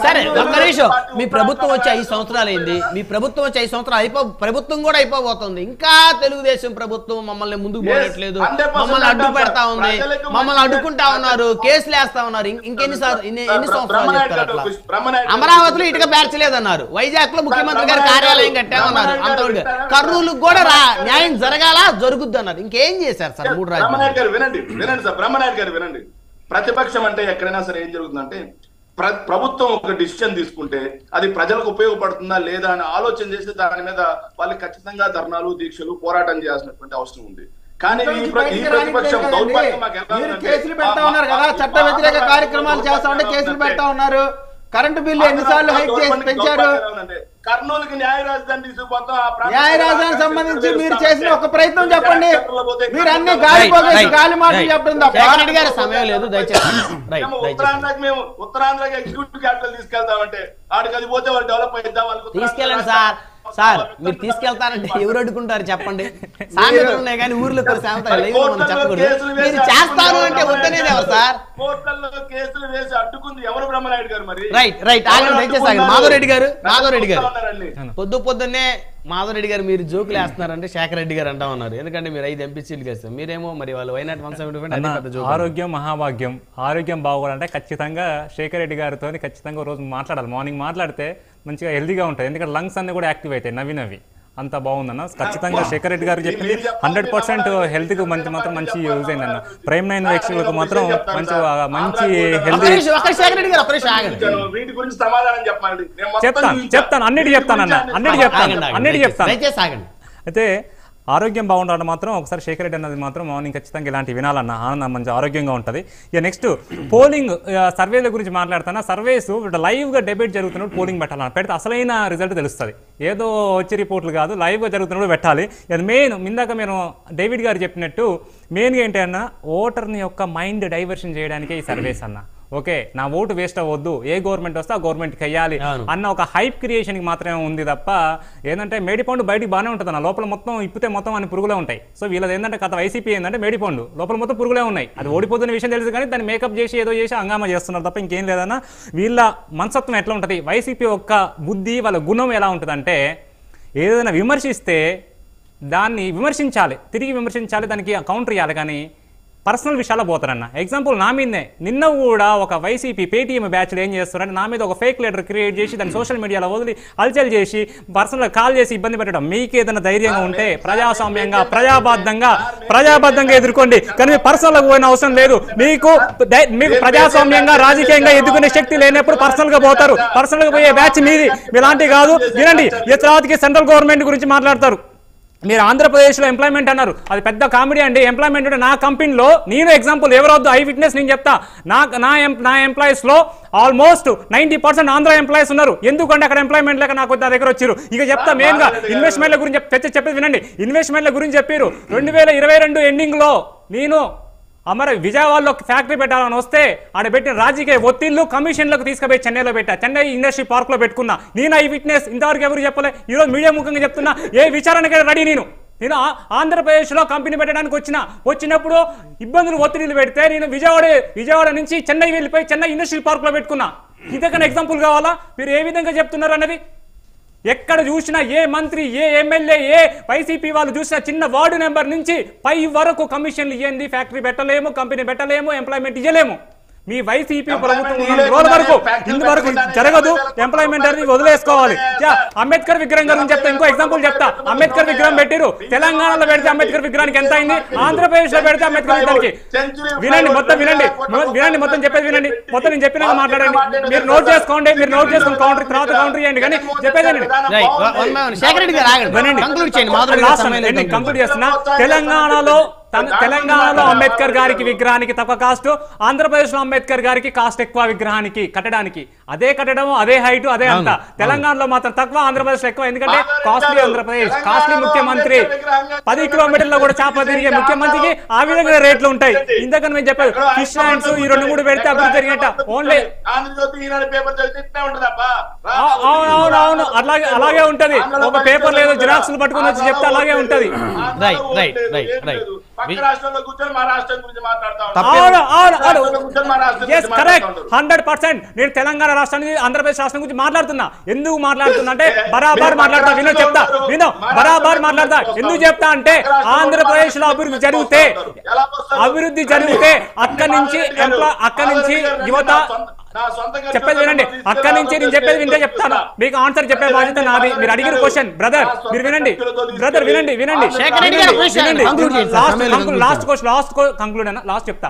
సరే ఒక్క నిమిషం, మీ ప్రభుత్వం వచ్చి 5 సంవత్సరాలు అయింది, మీ ప్రభుత్వం వచ్చి 5 సంవత్సరాలు ప్రభుత్వం కూడా అయిపోబోతుంది, ఇంకా తెలుగుదేశం ప్రభుత్వం మమ్మల్ని ముందుకు పోయట్లేదు, మమ్మల్ని అడ్డు పెడతా ఉంది, మమ్మల్ని అడ్డుకుంటా ఉన్నారు, కేసులు వేస్తా ఉన్నారు, ఎన్ని సంవత్సరాలు చెప్తారు అట్లా? అమరావతిలో ఇటుక పేర్చలేదన్నారు, వైజాగ్ లో ముఖ్యమంత్రి గారి కార్యాలయం కట్టామన్నారు, అంతవరకు కర్నూలుకు కూడా న్యాయం జరగాల జరుగుద్ది అన్నారు, ఇంకేం చేశారు సార్? 3 రాజ్యాలు వినండి సార్, బ్రహ్మనాయుడు గారు వినండి. ప్రతిపక్షం అంటే ఎక్కడైనా సరే ఏం జరుగుతుందంటే ప్రభుత్వం ఒక డిసిషన్ తీసుకుంటే అది ప్రజలకు ఉపయోగపడుతుందా లేదా అని ఆలోచన చేసి దాని మీద వాళ్ళు ఖచ్చితంగా ధర్నాలు దీక్షలు పోరాటం చేయాల్సినటువంటి అవసరం ఉంది. కానీ ఈ ప్రతిపక్షం దౌర్భాగ్యం కేసులు పెడతా ఉన్నారు కదా, చట్ట వ్యతిరేక కార్యక్రమాలు చేస్తా ఉంటే కేసులు పెడతా ఉన్నారు, కరెంటు బిల్లు ఎన్నిసార్లు హైక్ చేసి పెంచారు, కర్నూలుకి న్యాయ రాజధాని తీసుకుపోతాం, న్యాయ రాజధానికి సంబంధించి మీరు చేసిన ఒక ప్రయత్నం చెప్పండి, మీరు అన్ని గాలి మాటలు చెప్పడం తప్ప సమయం లేదు. దయచేసి ఉత్తరాంధ్రకి ఎగ్జిక్యూటివ్ క్యాపిటల్ తీసుకెళ్తామంటే ఆడికి అది పోతే వాళ్ళు డెవలప్ అయిద్దాం, వాళ్ళకి తీసుకెళ్ళండి సార్. సార్ మీరు తీసుకెళ్తారంటే ఎవరు అడ్డుకుంటారు చెప్పండి? సామెతలు ఉన్నాయి కానీ ఊర్లో చెప్పకూడదు. మీరు చేస్తారు అంటే వద్దనేది ఎవరు సార్? కేసులు వేసి అడ్డుకుంది ఎవరు? బ్రహ్మనాయుడు గారు. మరి రైట్ దయచేసి మాధవరెడ్డి గారు పొద్దున్నే మాధవరెడ్డి గారు మీరు జోకులు వేస్తున్నారంటే శేఖర్ రెడ్డి గారు అంటా ఉన్నారు, ఎందుకంటే మీరు 5 ఎంపీసీలు వేస్తారు, మీరేమో మరి వాళ్ళు వైనాట్ 175 ఆరోగ్యం మహాభాగ్యం. ఆరోగ్యం బాగోవాలంటే ఖచ్చితంగా శేఖర్ రెడ్డి గారితో ఖచ్చితంగా రోజు మాట్లాడాలి. మార్నింగ్ మాట్లాడితే మంచిగా హెల్దీగా ఉంటుంది, ఎందుకంటే లంగ్స్ అన్ని కూడా యాక్టివ్ అవుతాయి. నవ్వి అంత బాగుందన్న. ఖచ్చితంగా శేఖర్ రెడ్డి గారు చెప్పింది 100% హెల్త్కి మాత్రం మంచి యూజ్ అయిందన్న. ప్రైమ్ 9 వీక్షకులకు మాత్రం మంచి హెల్తీ. చెప్తాను అన్నిటి చెప్తాను. అయితే ఆరోగ్యం బాగుండాలని మాత్రం ఒకసారి శేఖర్ రెడ్డి అన్నది మాత్రం మార్నింగ్ ఖచ్చితంగా ఇలాంటి వినాలన్న, ఆనందం మంచి ఆరోగ్యంగా ఉంటుంది. ఇక నెక్స్ట్ పోలింగ్ సర్వేల గురించి మాట్లాడుతున్నా. సర్వేస్ లైవ్గా డిబేట్ జరుగుతున్నప్పుడు పోలింగ్ పెట్టాలన్న, పెడితే అసలైన రిజల్ట్ తెలుస్తుంది. ఏదో వచ్చే రిపోర్ట్లు కాదు, లైవ్గా జరుగుతున్నప్పుడు పెట్టాలి. అది మెయిన్. ఇందాక మీరు డేవిడ్ గారు చెప్పినట్టు మెయిన్గా ఏంటి అన్న, ఓటర్ని యొక్క మైండ్ డైవర్షన్ చేయడానికే ఈ సర్వేస్ అన్న. ఓకే, నా ఓటు వేస్ట్ అవ్వద్దు, ఏ గవర్నమెంట్ వస్తే ఆ గవర్నమెంట్కి వెయ్యాలి అన్న ఒక హైప్ క్రియేషన్కి మాత్రమే ఉంది తప్ప ఏంటంటే మేడిపండు బయటికి బాగానే ఉంటుంది అన్న, లోపల మొత్తం ఇప్పితే మొత్తం అన్ని పురుగులే ఉంటాయి. సో వీళ్ళది ఏంటంటే కథ వైసీపీ ఏంటంటే మేడిపండు లోపల మొత్తం పురుగులే ఉన్నాయి. అది ఓడిపోతున్న విషయం తెలుసు కానీ దాన్ని మేకప్ చేసి ఏదో చేసి హంగామా చేస్తున్నారు తప్ప ఇంకేం లేదన్న. వీళ్ళ మనస్తత్వం ఎట్లా ఉంటుంది, వైసీపీ యొక్క బుద్ధి వాళ్ళ గుణం ఎలా ఉంటుందంటే ఏదైనా విమర్శిస్తే దాన్ని విమర్శించాలి, తిరిగి విమర్శించాలి, దానికి కౌంటర్ ఇవ్వాలి, కానీ పర్సనల్ విషయాల్లో పోతారన్న. ఎగ్జాంపుల్ నా మీదనే నిన్న కూడా ఒక వైసీపీ పేటీఎం బ్యాచ్లు ఏం చేస్తారంటే నా మీద ఒక ఫేక్ లెటర్ క్రియేట్ చేసి దాన్ని సోషల్ మీడియాలో వదిలి అల్చల్ చేసి పర్సనల్గా కాల్ చేసి ఇబ్బంది పెట్టడం. మీకు ఏదైనా ధైర్యంగా ఉంటే ప్రజాస్వామ్యంగా ప్రజాబద్ధంగా ఎదుర్కోండి, కానీ పర్సనల్గా పోయిన అవసరం లేదు. మీకు ప్రజాస్వామ్యంగా రాజకీయంగా ఎదుర్కొనే శక్తి లేనప్పుడు పర్సనల్గా పోతారు. పర్సనల్గా పోయే బ్యాచ్ మీది, మీలాంటి కాదు. వినండి, ఈ తర్వాతకి సెంట్రల్ గవర్నమెంట్ గురించి మాట్లాడతారు. మీరు ఆంధ్రప్రదేశ్లో ఎంప్లాయ్మెంట్ అన్నారు, అది పెద్ద కామెడీ అండి. ఎంప్లాయ్మెంట్ అంటే నా కంపెనీలో నేను ఎగ్జాంపుల్ ఎవరొద్దు, ఐ విట్నెస్ నేను చెప్తా, నా ఎంప్లాయీస్లో ఆల్మోస్ట్ 90% ఆంధ్ర ఎంప్లాయీస్ ఉన్నారు. ఎందుకంటే అక్కడ ఎంప్లాయ్మెంట్ లేక నాకు నా దగ్గర వచ్చారు. ఇక చెప్తా మెయిన్గా ఇన్వెస్ట్మెంట్ల గురించి చెప్పేది వినండి. ఇన్వెస్ట్మెంట్ల గురించి చెప్పారు. 2022 ఎండింగ్లో నేను విజయవాడలో ఫ్యాక్టరీ పెట్టాలని వస్తే ఆడ పెట్టిన రాజకీయ ఒత్తిళ్లు కమిషన్లకు తీసుకుపోయి చెన్నైలో పెట్టా, చెన్నై ఇండస్ట్రీ పార్క్ లో పెట్టుకున్నా. నేను ఈ విట్నెస్ ఇంతవరకు ఎవరు చెప్పలే, ఈరోజు మీడియా ముఖంగా చెప్తున్నా. ఏ విచారణకైనా రెడీ. నేను ఆంధ్రప్రదేశ్లో కంపెనీ పెట్టడానికి వచ్చినప్పుడు ఇబ్బందులు ఒత్తిడిలు పెడితే నేను విజయవాడ నుంచి చెన్నై వెళ్ళిపోయి చెన్నై ఇండస్ట్రీ పార్క్ లో పెట్టుకున్నా. ఇంతకన్నా ఎగ్జాంపుల్ కావాలా? మీరు ఏ విధంగా చెప్తున్నారు అన్నది. ఎక్కడ చూసినా ఏ మంత్రి, ఏ ఎమ్మెల్యే, ఏ వైసీపీ వాళ్ళు చూసినా చిన్న వార్డు నెంబర్ నుంచి పై వరకు కమిషన్లు ఇవ్వండి, ఫ్యాక్టరీ పెట్టలేము, కంపెనీ పెట్టలేము, ఎంప్లాయ్మెంట్ ఇవ్వలేము. మీ వైసీపీ ప్రభుత్వం రోజు వరకు ఇంతవరకు జరగదు. ఎంప్లాయ్మెంట్ అనేది వదిలేసుకోవాలి. అంబేద్కర్ విగ్రహం గురించి చెప్తా, ఇంకో ఎగ్జాంపుల్ చెప్తా. అంబేద్కర్ విగ్రహం పెట్టిరు, తెలంగాణలో పెడితే అంబేద్కర్ విగ్రహానికి ఎంత అయింది, ఆంధ్రప్రదేశ్ లో పెడితే అంబేద్కర్ విగ్రహానికి. వినండి మొత్తం చెప్పేది వినండి. మొత్తం నేను చెప్పినాక మాట్లాడండి. మీరు నోట్ చేసుకోండి, కౌంటర్ తర్వాత కౌంటర్ చేయండి, కానీ చెప్పేది కంక్లూడ్ చేస్తున్నా. తెలంగాణలో అంబేద్కర్ గారికి విగ్రహానికి తక్కువ కాస్ట్, ఆంధ్రప్రదేశ్ లో అంబేద్కర్ గారికి కాస్ట్ ఎక్కువ విగ్రహానికి కట్టడానికి. అదే కట్టడం, అదే హైట్, అదే అంత. తెలంగాణలో మాత్రం తక్కువ, ఆంధ్రప్రదేశ్ లో ఎక్కువ. ఎందుకంటే కాస్ట్లీ ఆంధ్రప్రదేశ్, కాస్ట్లీ ముఖ్యమంత్రి. 10 కిలోమీటర్లో కూడా చేప తిరిగే ముఖ్యమంత్రికి ఆ విధంగా రేట్లు ఉంటాయి. ఇంతకని మేము చెప్పారు ఫిష్ ల్యాండ్స్ ఈ 2-3 పెడితే అభివృద్ధి జరిగినట్ట. ఓన్లీ అవును అలాగే ఉంటది. ఒక పేపర్ లేదో జిరాక్స్లు పట్టుకుని వచ్చి చెప్తే అలాగే ఉంటది. పక్క రాష్ట్రంలో కూర్చొని మా రాష్ట్రం గురించి మాట్లాడుతా Yes, correct. 100%. నేను తెలంగాణ రాష్ట్రాన్ని ఆంధ్రప్రదేశ్ రాష్ట్రం గురించి మాట్లాడుతున్నా. ఎందుకు మాట్లాడుతున్నా అంటే బరాబర్ మాట్లాడతా. వినో బరాబర్ మాట్లాడతా. ఎందుకు చెప్తా అంటే ఆంధ్రప్రదేశ్ లో అభివృద్ధి జరిగితే అక్కడి నుంచి యువత చెప్పేది వినండి. అక్కడి నుంచి నేను చెప్పేది వింటే చెప్తాను. మీకు ఆన్సర్ చెప్పే బాధ్యత నాది. మీరు అడిగిన క్వశ్చన్ బ్రదర్ మీరు వినండి. లాస్ట్ చెప్తా.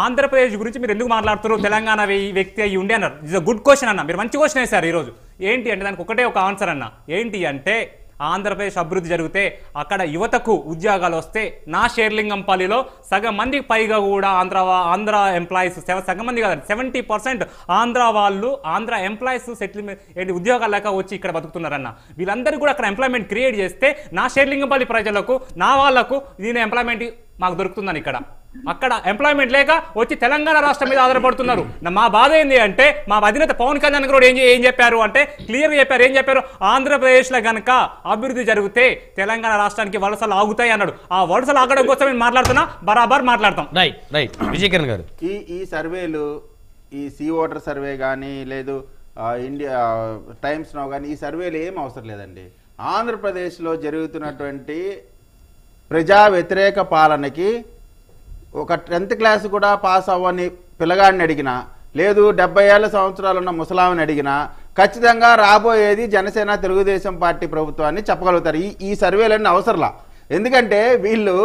ఆంధ్రప్రదేశ్ గురించి మీరు ఎందుకు మాట్లాడుతున్నారు? తెలంగాణ వ్యక్తి అయ్యి ఉండి అన్నారు. ఇట్స్ గుడ్ క్వశ్చన్ అన్న. మీరు మంచి క్వశ్చన్ వేశారు ఈరోజు. ఏంటి అంటే దానికి ఒకటే ఒక ఆన్సర్ అన్న. ఏంటి అంటే ఆంధ్రప్రదేశ్ అభివృద్ధి జరిగితే అక్కడ యువతకు ఉద్యోగాలు వస్తే నా షేర్లింగంపల్లిలో సగం మందికి పైగా కూడా ఆంధ్ర ఎంప్లాయీస్ సగం మంది కాదు 70% ఆంధ్ర ఎంప్లాయీస్ సెటిల్మెంట్ ఉద్యోగాలు లేక వచ్చి ఇక్కడ బతుకుతున్నారన్న. వీళ్ళందరికీ కూడా అక్కడ ఎంప్లాయ్మెంట్ క్రియేట్ చేస్తే నా షేర్లింగంపల్లి ప్రజలకు నా వాళ్లకు దీని ఎంప్లాయ్మెంట్ మాకు దొరుకుతుందని ఇక్కడ అక్కడ ఎంప్లాయ్మెంట్ లేక వచ్చి తెలంగాణ రాష్ట్రం మీద ఆధారపడుతున్నారు. మా బాధ ఏంటి అంటే మా అధినేత పవన్ కళ్యాణ్ గారు ఏం చెప్పారు అంటే క్లియర్గా చెప్పారు. ఏం చెప్పారు? ఆంధ్రప్రదేశ్లో గనక అభివృద్ధి జరిగితే తెలంగాణ రాష్ట్రానికి వలసలు ఆగుతాయి అన్నాడు. ఆ వలసలు ఆగడం కోసం నేను మాట్లాడుతున్నా. బరాబర్ మాట్లాడతాం. రైట్ విజయకిరణ్ గారు ఈ సర్వేలు ఈ సీ ఓటర్ సర్వే కానీ లేదు ఇండియా టైమ్స్ నౌ కానీ ఈ సర్వేలు ఏం అవసరం లేదండి. ఆంధ్రప్రదేశ్లో జరుగుతున్నటువంటి ప్రజా వ్యతిరేక పాలనకి ఒక 10th క్లాస్ కూడా పాస్ అవ్వని పిల్లగాడిని అడిగినా లేదు 70 ఏళ్ల సంవత్సరాలు ఉన్న ముసలామిని అడిగినా ఖచ్చితంగా రాబోయేది జనసేన తెలుగుదేశం పార్టీ ప్రభుత్వాన్ని చెప్పగలుగుతారు. ఈ సర్వేలన్నీ అవసరంలా. ఎందుకంటే వీళ్ళు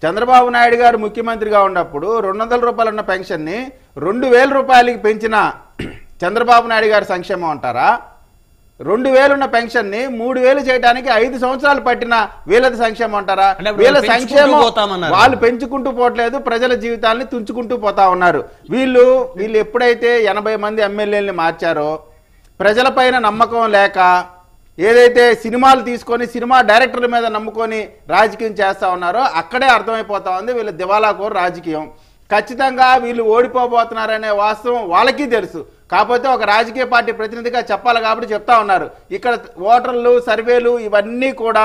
చంద్రబాబు నాయుడు గారు ముఖ్యమంత్రిగా ఉన్నప్పుడు 200 రూపాయలు ఉన్న పెన్షన్ని 2000 రూపాయలకి పెంచిన చంద్రబాబు నాయుడు గారి సంక్షేమం అంటారా? 2000 ఉన్న పెన్షన్ ని 3000 చేయడానికి 5 సంవత్సరాలు పట్టిన వీళ్ళది సంక్షేమం అంటారా? వీళ్ళ సంక్షేమం వాళ్ళు పెంచుకుంటూ పోవట్లేదు, ప్రజల జీవితాలని తుంచుకుంటూ పోతా ఉన్నారు. వీళ్ళు ఎప్పుడైతే 80 మంది ఎమ్మెల్యేలని మార్చారో ప్రజలపైన నమ్మకం లేక ఏదైతే సినిమాలు తీసుకొని సినిమా డైరెక్టర్ల మీద నమ్ముకొని రాజకీయం చేస్తా ఉన్నారో అక్కడే అర్థమైపోతా ఉంది వీళ్ళ దివాలాకోరు రాజకీయం. ఖచ్చితంగా వీళ్ళు ఓడిపోబోతున్నారనే వాస్తవం వాళ్ళకి తెలుసు. కాకపోతే ఒక రాజకీయ పార్టీ ప్రతినిధిగా చెప్పాలి కాబట్టి చెప్తా ఉన్నారు. ఇక్కడ ఓటర్లు సర్వేలు ఇవన్నీ కూడా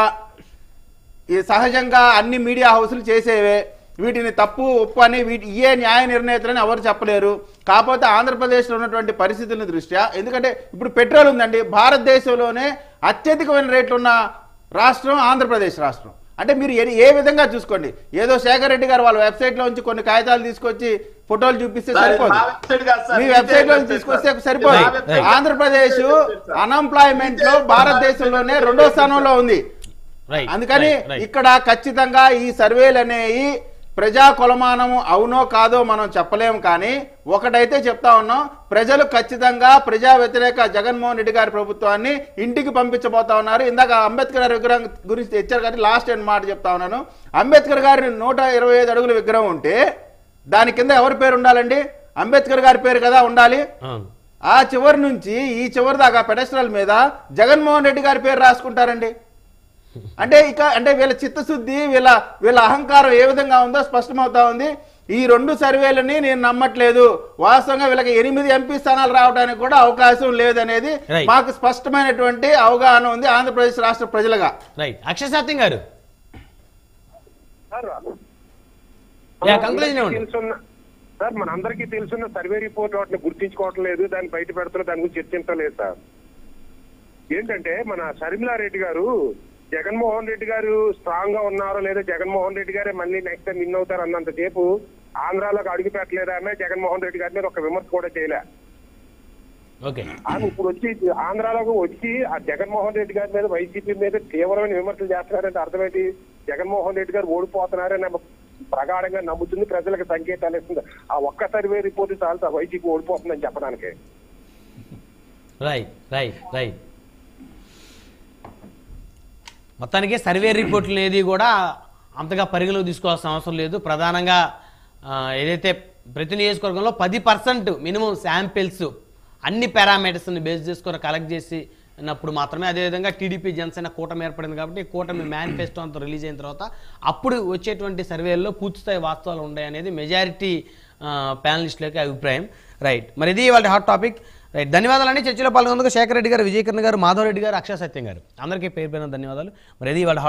ఈ సహజంగా అన్ని మీడియా హౌసులు చేసేవే. వీటిని తప్పు ఒప్పు అని ఏ న్యాయ నిర్ణేతలని ఎవరు చెప్పలేరు. కాకపోతే ఆంధ్రప్రదేశ్లో ఉన్నటువంటి పరిస్థితుల దృష్ట్యా ఎందుకంటే ఇప్పుడు పెట్రోల్ ఉందండి. భారతదేశంలోనే అత్యధికమైన రేట్లు ఉన్న రాష్ట్రం ఆంధ్రప్రదేశ్ రాష్ట్రం. అంటే మీరు ఏ విధంగా చూసుకోండి. ఏదో శేఖర్ రెడ్డి గారు వాళ్ళ వెబ్సైట్ లో నుంచి కొన్ని కాగితాలు తీసుకొచ్చి ఫోటోలు చూపిస్తే సరిపోదు. మీ వెబ్సైట్ లో తీసుకొస్తే సరిపోదు. ఆంధ్రప్రదేశ్ అన్ఎంప్లాయ్మెంట్ లో భారతదేశంలోనే 2వ స్థానంలో ఉంది. అందుకని ఇక్కడ ఖచ్చితంగా ఈ సర్వేలు అనేవి ప్రజా కొలమానము అవునో కాదో మనం చెప్పలేము. కానీ ఒకటైతే చెప్తా ఉన్నాం, ప్రజలు ఖచ్చితంగా ప్రజా వ్యతిరేక జగన్మోహన్ రెడ్డి గారి ప్రభుత్వాన్ని ఇంటికి పంపించబోతా ఉన్నారు. ఇందాక అంబేద్కర్ గారి విగ్రహం గురించి తెచ్చారు కానీ లాస్ట్ ఎండ్ మాట చెప్తా ఉన్నాను. అంబేద్కర్ గారి 125 అడుగుల విగ్రహం ఉంటే దాని కింద ఎవరి పేరు ఉండాలండి? అంబేద్కర్ గారి పేరు కదా ఉండాలి. ఆ చివరి నుంచి ఈ చివరి దాకా పెడెస్ట్రల్ మీద జగన్మోహన్ రెడ్డి గారి పేరు రాసుకుంటారండి. అంటే వీళ్ళ చిత్తశుద్ధి వీళ్ళ అహంకారం ఏ విధంగా ఉందో స్పష్టమవుతా ఉంది. ఈ 2 సర్వేలని నేను నమ్మట్లేదు. వాస్తవంగా వీళ్ళకి 8 ఎంపీ స్థానాలు రావడానికి కూడా అవకాశం లేదనేది మాకు స్పష్టమైనటువంటి అవగాహన ఉంది ఆంధ్రప్రదేశ్ రాష్ట్ర ప్రజలుగా. అక్షయ్ సత్యం గారు సార్ మనందరికీ తెలుసున్న సర్వే రిపోర్ట్ వాటిని గుర్తించుకోవటం లేదు, దాన్ని బయట పెడుతున్నా దాని గురించి చర్చించలేదు సార్. ఏంటంటే మన షర్మిలారెడ్డి గారు జగన్మోహన్ రెడ్డి గారు స్ట్రాంగ్ గా ఉన్నారో లేదో జగన్మోహన్ రెడ్డి గారే మళ్ళీ నెక్స్ట్ టైం విన్ అవుతారు అన్నంతసేపు ఆంధ్రాలోకి అడుగు పెట్టలేదామే జగన్మోహన్ రెడ్డి గారి మీద ఒక విమర్శ కూడా చేయలే. ఆమె ఇప్పుడు వచ్చి ఆంధ్రాలోకి వచ్చి ఆ జగన్మోహన్ రెడ్డి గారి మీద వైసీపీ మీద తీవ్రమైన విమర్శలు చేస్తున్నారంటే అర్థమేంటి? జగన్మోహన్ రెడ్డి గారు ఓడిపోతున్నారని ప్రగాఢంగా నమ్ముతుంది, ప్రజలకు సంకేతాలు ఇస్తుంది. ఆ ఒక్క సర్వే రిపోర్టు చాలు వైసీపీ ఓడిపోతుందని చెప్పడానికి. మొత్తానికి సర్వే రిపోర్టులు ఏది కూడా అంతగా పరిగణలోకి తీసుకోవాల్సిన అవసరం లేదు. ప్రధానంగా ఏదైతే ప్రతి నియోజకవర్గంలో 10% మినిమం శాంపిల్స్ అన్ని పారామీటర్స్ని బేస్ చేసుకొని కలెక్ట్ చేసినప్పుడు మాత్రమే, అదేవిధంగా టీడీపీ జనసేన కూటమి ఏర్పడింది కాబట్టి కూటమి మేనిఫెస్టో అంతా రిలీజ్ అయిన తర్వాత అప్పుడు వచ్చేటువంటి సర్వేల్లో పూర్తిస్థాయి వాస్తవాలు ఉన్నాయి అనేది మెజారిటీ ప్యానలిస్టుల యొక్క అభిప్రాయం. మరి ఇది వాళ్ళ హాట్ టాపిక్. ధన్యవాదాలండి. చర్చలో పాల్గొన్నందుకు శేఖర్ రెడ్డి గారు, విజయకిరణ్ గారు, మాధవ్ రెడ్డి గారు, అక్షయ్ సత్యం గారు అందరికీ పేరు పైన ధన్యవాదాలు. మరి ఇది వాళ్ళ